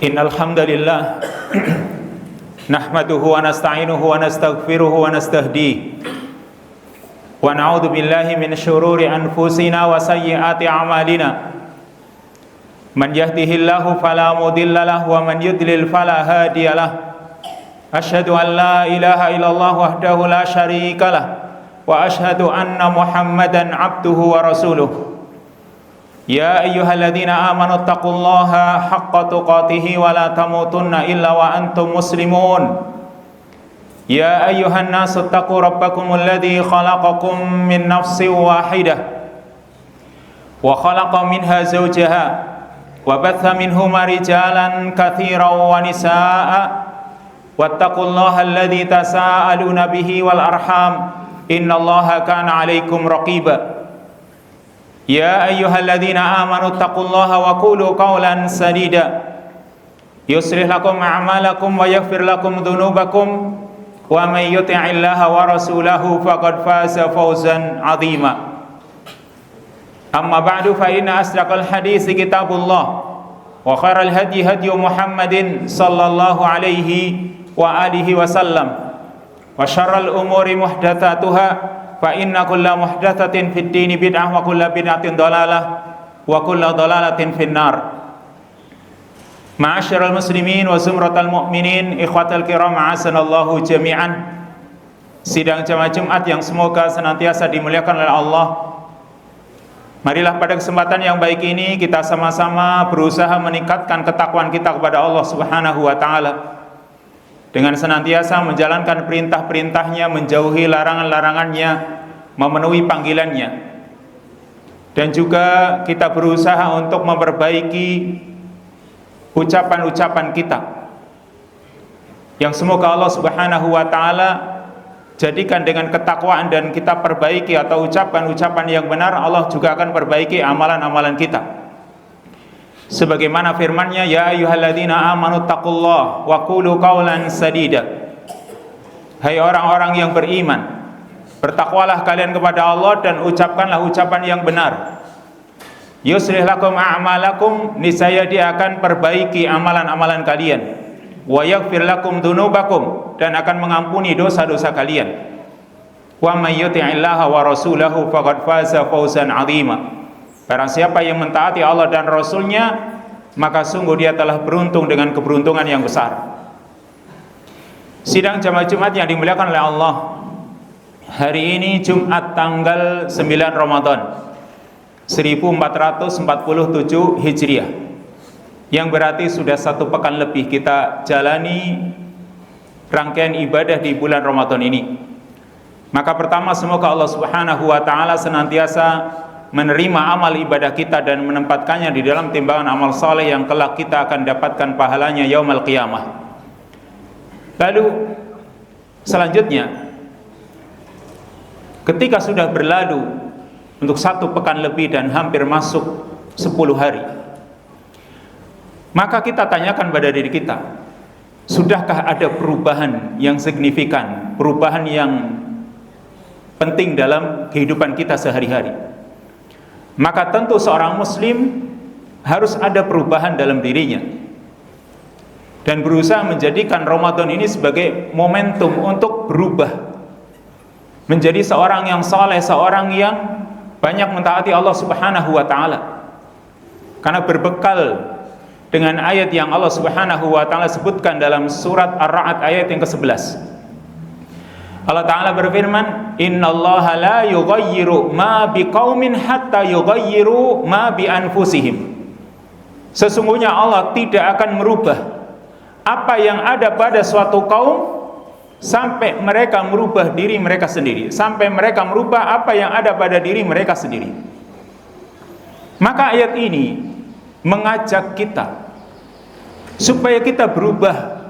Innal hamdalillah nahmaduhu wa nasta'inuhu wa nastaghfiruhu wa nastahdihi wa na'udzu billahi min shururi anfusina wa sayyiati a'malina. Man yahdihillahu fala mudilla lahu wa man yudlil fala hadiyalah. Asyhadu an la ilaha illallah wahdahu la syarika lah wa asyhadu anna Muhammadan abduhu wa rasuluh. Ya ayyuhalladzina amanu taqullaha haqqa tuqatih wa la tamutunna illa wa antum muslimun. Ya ayyuhan nasu taqu rabbakumul ladzi khalaqakum min nafsin wahidah wa khalaqa minha zawjaha wa batha minhuma rijalan katsiran wa nisaa'a wattaqullaha alladzi tasaaluna bihi wal arham innallaha kana 'alaikum raqiba. Ya ayyuhalladzina amanu taqullaha wa qulu qawlan sadida yuslih lakum a'malakum wa yaghfir lakum dhunubakum wa may yuti'illaha wa rasulahu faqad faza fawzan 'azima. Amma ba'du fa inna asdaqal haditsi kitabullah wa khairal hadyi hadyu Muhammadin sallallahu alaihi wa alihi wasallam wa syarral umuri muhdatsatuha fa inna kulla muhdatsatin fid dini bid'ah wa kulla bid'atin dhalalah wa kulla dhalalatin finnar. Ma'asyiral muslimin wa zumratal mu'minin, ikhwatal kiram, a'azanallahu jami'an. Sidang jamaah Jumat yang semoga senantiasa dimuliakan oleh Allah. Marilah pada kesempatan yang baik ini kita sama-sama berusaha meningkatkan ketakwaan kita kepada Allah Subhanahu wa taala dengan senantiasa menjalankan perintah-perintahnya, menjauhi larangan-larangannya, memenuhi panggilannya. Dan juga kita berusaha untuk memperbaiki ucapan-ucapan kita, yang semoga Allah Subhanahu wa ta'ala jadikan dengan ketakwaan dan kita perbaiki atau ucapan-ucapan yang benar, Allah juga akan perbaiki amalan-amalan kita. Sebagaimana firman-Nya, ya ayyuhalladzina amanu taqullaha wa qulu qawlan sadida. Hai orang-orang yang beriman, bertakwalah kalian kepada Allah dan ucapkanlah ucapan yang benar. Yuslih lakum a'malakum, niscaya Dia akan perbaiki amalan-amalan kalian. Wa yaghfir lakum dzunubakum, dan akan mengampuni dosa-dosa kalian. Wa may yuti'illaha wa rasulahu faqad faza fawzan 'azima. Barang siapa yang mentaati Allah dan Rasulnya, maka sungguh dia telah beruntung dengan keberuntungan yang besar. Sidang jamaah Jumat yang dimuliakan oleh Allah, hari ini Jumat tanggal 9 Ramadan 1447 Hijriah, yang berarti sudah 1 pekan lebih kita jalani rangkaian ibadah di bulan Ramadan ini. Maka pertama, semoga Allah Subhanahu wa ta'ala senantiasa menerima amal ibadah kita dan menempatkannya di dalam timbangan amal saleh yang kelak kita akan dapatkan pahalanya yaumul qiyamah. Lalu selanjutnya, ketika sudah berlalu untuk 1 pekan lebih dan hampir masuk 10 hari, maka kita tanyakan pada diri kita, sudahkah ada perubahan yang signifikan, perubahan yang penting dalam kehidupan kita sehari-hari? Maka tentu seorang muslim harus ada perubahan dalam dirinya dan berusaha menjadikan Ramadan ini sebagai momentum untuk berubah menjadi seorang yang saleh, seorang yang banyak mentaati Allah Subhanahu wa ta'ala. Karena berbekal dengan ayat yang Allah Subhanahu wa ta'ala sebutkan dalam surat Ar-Ra'd ayat yang ke-11, Allah Ta'ala berfirman, innallaha la yughayyiru ma biqaumin hatta yughayyiru ma bi anfusihim. Sesungguhnya Allah tidak akan merubah apa yang ada pada suatu kaum sampai mereka merubah diri mereka sendiri, sampai mereka merubah apa yang ada pada diri mereka sendiri. Maka ayat ini mengajak kita supaya kita berubah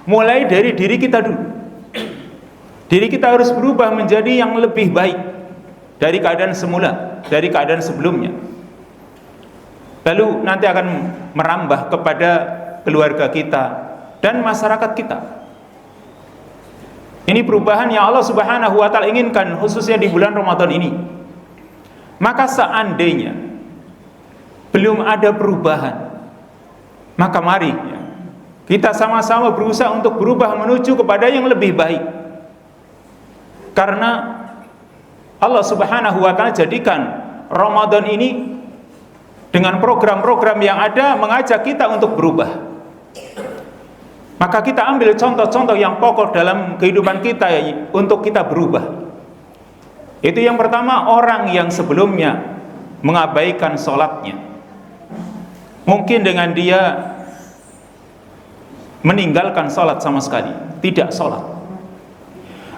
mulai dari diri kita dulu. Diri kita harus berubah menjadi yang lebih baik dari keadaan semula, dari keadaan sebelumnya. Lalu nanti akan merambah kepada keluarga kita dan masyarakat kita. Ini perubahan yang Allah Subhanahu wa ta'ala inginkan khususnya di bulan Ramadan ini. Maka seandainya belum ada perubahan, maka mari Kita sama-sama berusaha untuk berubah menuju kepada yang lebih baik. Karena Allah Subhanahu wa taala jadikan Ramadan ini dengan program-program yang ada mengajak kita untuk berubah. Maka kita ambil contoh-contoh yang pokok dalam kehidupan kita untuk kita berubah. Itu yang pertama, orang yang sebelumnya mengabaikan sholatnya, mungkin dengan dia meninggalkan sholat sama sekali, tidak sholat,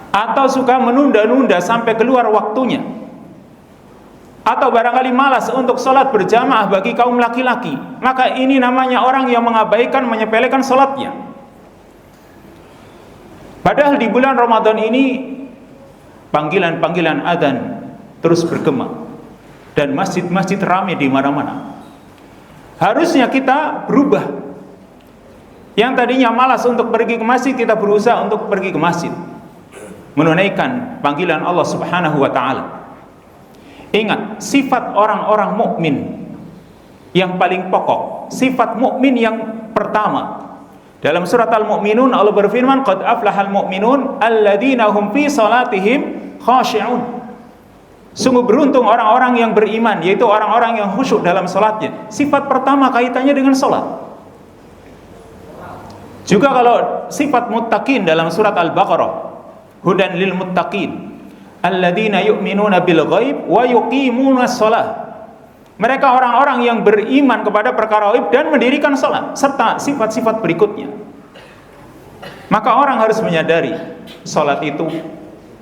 atau suka menunda-nunda sampai keluar waktunya, atau barangkali malas untuk sholat berjamaah bagi kaum laki-laki, maka ini namanya orang yang mengabaikan, menyepelekan sholatnya. Padahal di bulan Ramadan ini panggilan-panggilan adzan terus bergema dan masjid-masjid ramai di mana-mana. Harusnya kita berubah. Yang tadinya malas untuk pergi ke masjid, kita berusaha untuk pergi ke masjid, menunaikan panggilan Allah Subhanahu wa taala. Ingat, sifat orang-orang mukmin yang paling pokok, sifat mukmin yang pertama. Dalam surat Al-Mu'minun Allah berfirman, "Qad aflahal mu'minun alladzina hum fi salatihim khashi'un." Sungguh beruntung orang-orang yang beriman, yaitu orang-orang yang khusyuk dalam salatnya. Sifat pertama kaitannya dengan salat. Juga kalau sifat muttaqin dalam surat Al-Baqarah, hudan lil muttaqin alladzina yu'minuna bil ghaib wa yuqimunas shalah. Mereka orang-orang yang beriman kepada perkara ghaib dan mendirikan salat, serta sifat-sifat berikutnya. Maka orang harus menyadari salat itu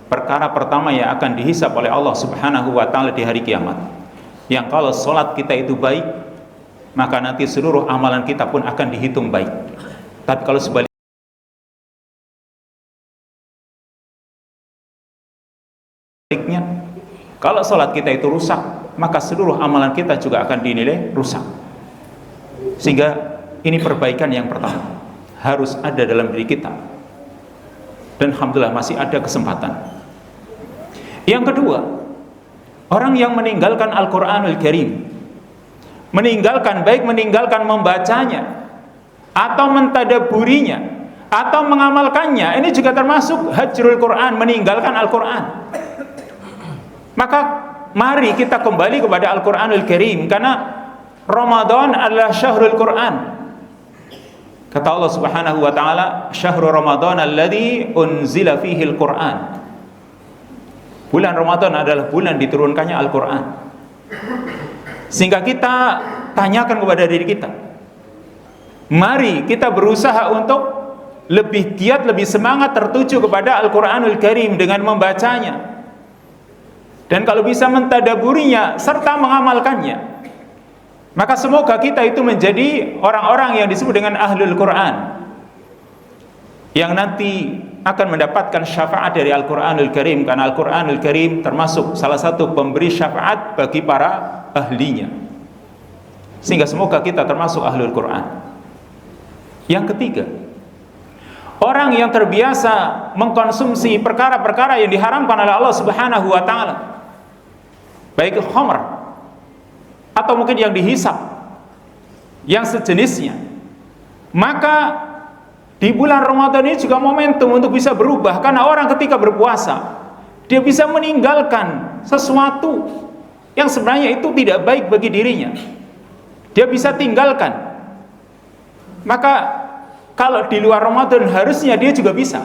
perkara pertama yang akan dihisab oleh Allah Subhanahu wa taala di hari kiamat. Yang kalau salat kita itu baik, maka nanti seluruh amalan kita pun akan dihitung baik. Tapi kalau sebaliknya, kalau sholat kita itu rusak, maka seluruh amalan kita juga akan dinilai rusak. Sehingga ini perbaikan yang pertama harus ada dalam diri kita. Dan alhamdulillah masih ada kesempatan. Yang kedua, orang yang meninggalkan Al-Quranul Karim, meninggalkan membacanya, atau mentadaburinya, atau mengamalkannya, ini juga termasuk hajrul Quran, meninggalkan Al-Quran. Maka mari kita kembali kepada Al-Quranul Karim, karena Ramadan adalah syahrul Quran. Kata Allah Subhanahu wa taala, "Syahrul Ramadan alladzi unzila fihi al-Quran." Bulan Ramadan adalah bulan diturunkannya Al-Quran. Sehingga kita tanyakan kepada diri kita, mari kita berusaha untuk lebih giat, lebih semangat tertuju kepada Al-Quranul Karim dengan membacanya, dan kalau bisa mentadaburinya serta mengamalkannya. Maka semoga kita itu menjadi orang-orang yang disebut dengan Ahlul Quran, yang nanti akan mendapatkan syafaat dari Al-Quranul Karim, karena Al-Quranul Karim termasuk salah satu pemberi syafaat bagi para ahlinya. Sehingga semoga kita termasuk Ahlul Quran. Yang ketiga, orang yang terbiasa mengkonsumsi perkara-perkara yang diharamkan oleh Allah Subhanahu wa taala, baik khamr atau mungkin yang dihisap, yang sejenisnya, maka di bulan Ramadan ini juga momentum untuk bisa berubah. Karena orang ketika berpuasa, dia bisa meninggalkan sesuatu yang sebenarnya itu tidak baik bagi dirinya, dia bisa tinggalkan. Maka kalau di luar Ramadan harusnya dia juga bisa.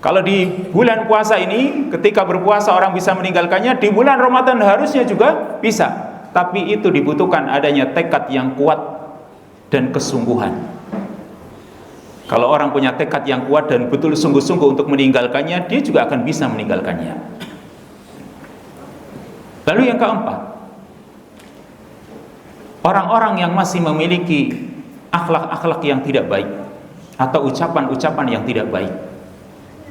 Kalau di bulan puasa ini ketika berpuasa orang bisa meninggalkannya, di bulan Ramadan harusnya juga bisa. Tapi itu dibutuhkan adanya tekad yang kuat dan kesungguhan. Kalau orang punya tekad yang kuat dan betul sungguh-sungguh untuk meninggalkannya, dia juga akan bisa meninggalkannya. Lalu yang keempat, orang-orang yang masih memiliki akhlak-akhlak yang tidak baik atau ucapan-ucapan yang tidak baik,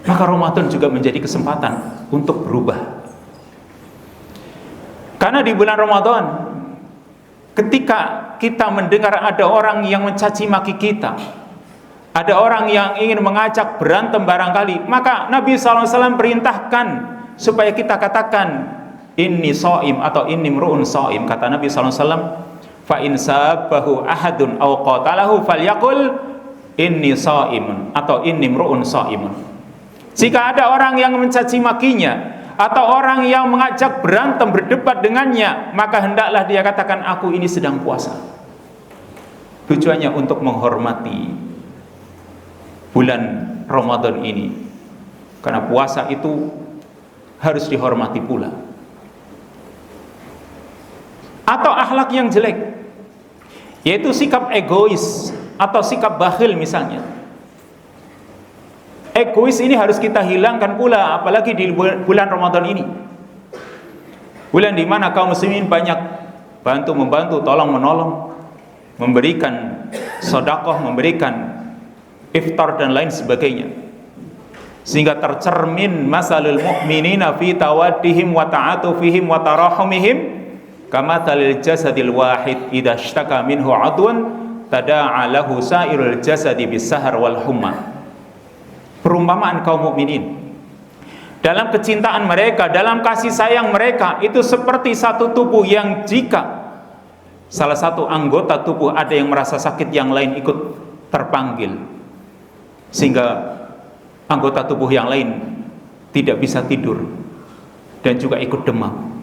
maka Ramadan juga menjadi kesempatan untuk berubah. Karena di bulan Ramadan, ketika kita mendengar ada orang yang mencaci maki kita, ada orang yang ingin mengajak berantem barangkali, maka Nabi SAW perintahkan supaya kita katakan inni shaim atau inni mru'un shaim. Kata Nabi SAW, fa in sabahu ahadun aw qatalahu falyaqul inni shaimun atau inni mru'un shaimun. Jika ada orang yang mencaci makinya atau orang yang mengajak berantem berdebat dengannya, maka hendaklah dia katakan aku ini sedang puasa. Tujuannya untuk menghormati bulan Ramadan ini, karena puasa itu harus dihormati pula. Atau akhlak yang jelek, yaitu sikap egois atau sikap bakhil misalnya. Egois ini harus kita hilangkan pula, apalagi di bulan Ramadan ini, bulan di mana kaum muslimin banyak bantu-membantu, tolong-menolong, memberikan sedekah, memberikan iftar dan lain sebagainya, sehingga tercermin masalul mu'minina fi tawaddihim wa ta'atufihim wa tarahumihim kamathalil jasadil wahid idza ishtaka minhu 'adwan tada'a lahu sa'irul jasadi bis-sahar wal humma. Perumpamaan kaum mukminin dalam kecintaan mereka, dalam kasih sayang mereka, itu seperti satu tubuh yang jika salah satu anggota tubuh ada yang merasa sakit, yang lain ikut terpanggil, sehingga anggota tubuh yang lain tidak bisa tidur dan juga ikut demam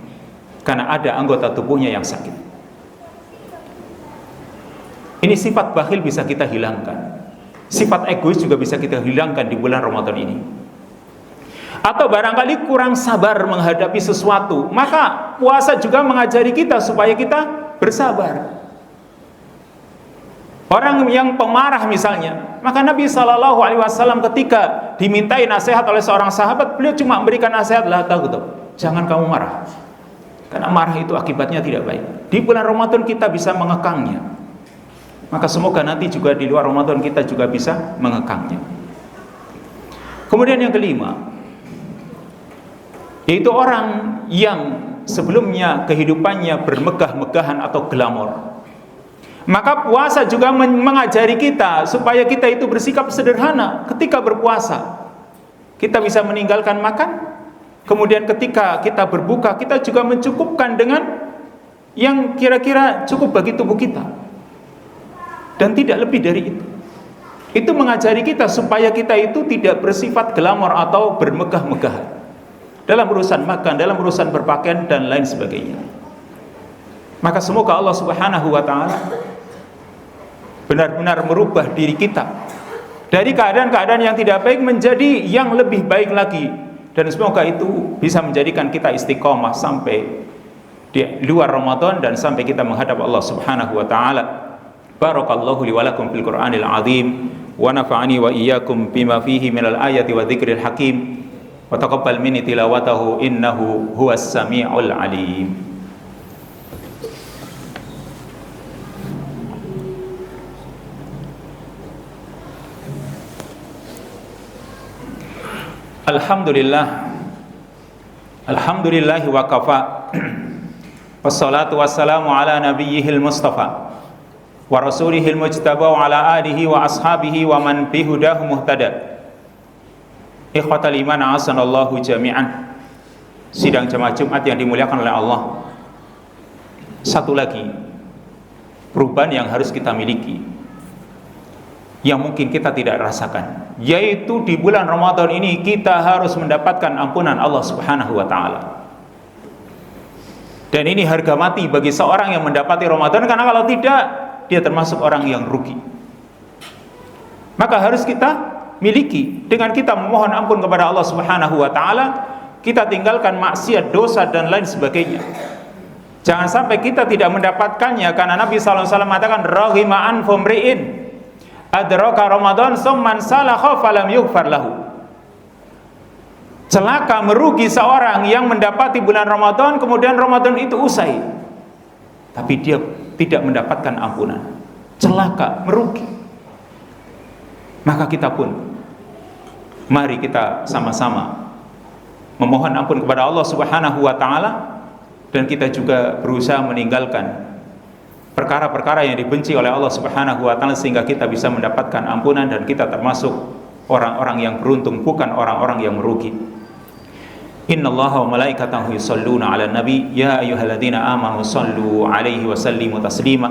karena ada anggota tubuhnya yang sakit. Ini sifat bakhil bisa kita hilangkan. Sifat egois juga bisa kita hilangkan di bulan Ramadan ini. Atau barangkali kurang sabar menghadapi sesuatu, maka puasa juga mengajari kita supaya kita bersabar. Orang yang pemarah misalnya, maka Nabi SAW ketika dimintai nasihat oleh seorang sahabat, beliau cuma memberikan nasihat, la taghdab, jangan kamu marah, karena marah itu akibatnya tidak baik. Di bulan Ramadan kita bisa mengekangnya, maka semoga nanti juga di luar Ramadan kita juga bisa mengekangnya. Kemudian yang kelima, yaitu orang yang sebelumnya kehidupannya bermegah-megahan atau glamor, maka puasa juga mengajari kita supaya kita itu bersikap sederhana ketika berpuasa. Kita bisa meninggalkan makan, kemudian ketika kita berbuka kita juga mencukupkan dengan yang kira-kira cukup bagi tubuh kita, dan tidak lebih dari itu. Itu mengajari kita supaya kita itu tidak bersifat glamor atau bermegah-megahan dalam urusan makan, dalam urusan berpakaian dan lain sebagainya. Maka semoga Allah Subhanahu wa taala benar-benar merubah diri kita dari keadaan-keadaan yang tidak baik menjadi yang lebih baik lagi, dan semoga itu bisa menjadikan kita istiqomah sampai di luar Ramadan dan sampai kita menghadap Allah Subhanahu wa taala. Barakallahu li wa lakum fil Qur'anil azim wa nafa'ani wa iyyakum bima fihi minal ayati wa dzikril hakim wa taqabbal minni tilawatahu innahu huwas samiul alim. Alhamdulillah wa kafa wassalatu wassalamu ala nabiyyihil mustafa wa rasulihil mujtaba wa ala alihi wa ashabihi wa man bihudahu muhtada. Ikhwatal iman asanallahu jami'an. Sidang jemaah Jumat yang dimuliakan oleh Allah, satu lagi perubahan yang harus kita miliki, yang mungkin kita tidak rasakan, yaitu di bulan Ramadan ini kita harus mendapatkan ampunan Allah Subhanahu wa taala. Dan ini harga mati bagi seorang yang mendapati Ramadan, karena kalau tidak dia termasuk orang yang rugi. Maka harus kita miliki dengan kita memohon ampun kepada Allah Subhanahu wa taala, kita tinggalkan maksiat, dosa dan lain sebagainya. Jangan sampai kita tidak mendapatkannya, karena Nabi sallallahu alaihi wasallam mengatakan raghima an fumriin adraka Ramadan summan salakha falam yughfar lahu. Celaka, merugi seorang yang mendapati bulan Ramadan kemudian Ramadan itu usai tapi dia tidak mendapatkan ampunan. Celaka, merugi. Maka kita pun mari kita sama-sama memohon ampun kepada Allah Subhanahu wa taala, dan kita juga berusaha meninggalkan perkara-perkara yang dibenci oleh Allah Subhanahu wa taala, sehingga kita bisa mendapatkan ampunan dan kita termasuk orang-orang yang beruntung, bukan orang-orang yang merugi. Innallaha wa malaikatahu yusholluna 'alan nabi ya ayyuhalladzina amanu shallu 'alaihi wa sallimu taslima.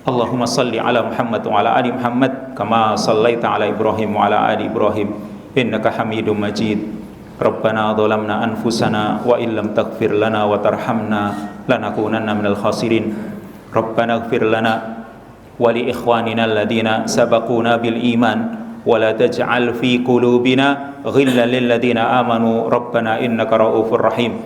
Allahumma shalli 'ala Muhammad wa 'ala ali Muhammad kama shallaita 'ala Ibrahim wa 'ala ali Ibrahim innaka Hamidum Majid. Rabbana dhalamna anfusana wa illam taghfir lana wa tarhamna lanakunanna minal khasirin. Rabbana ighfir lana wa li ikhwanina alladhina sabaquna bil iman wa la taj'al fi qulubina ghillan lil ladzina amanu rabbana innaka ra'ufur rahim.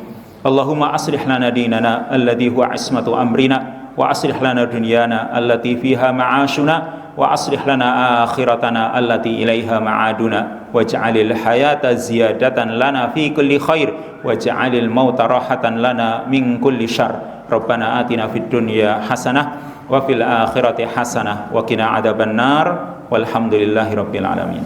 Allahumma aslih lana dinana alladhi huwa ismatu amrina wa aslih lana dunyana allati fiha ma'ashuna wa aslih lana akhiratana allati ilaiha ma'aduna waj'alil hayata ziyadatan lana fi kulli khair waj'alil mauta rahatan lana min kulli syarr. Rabbana atina fid dunya hasanah wa fil akhirati hasanah wa qina adzabannar walhamdulillahi rabbil alamin.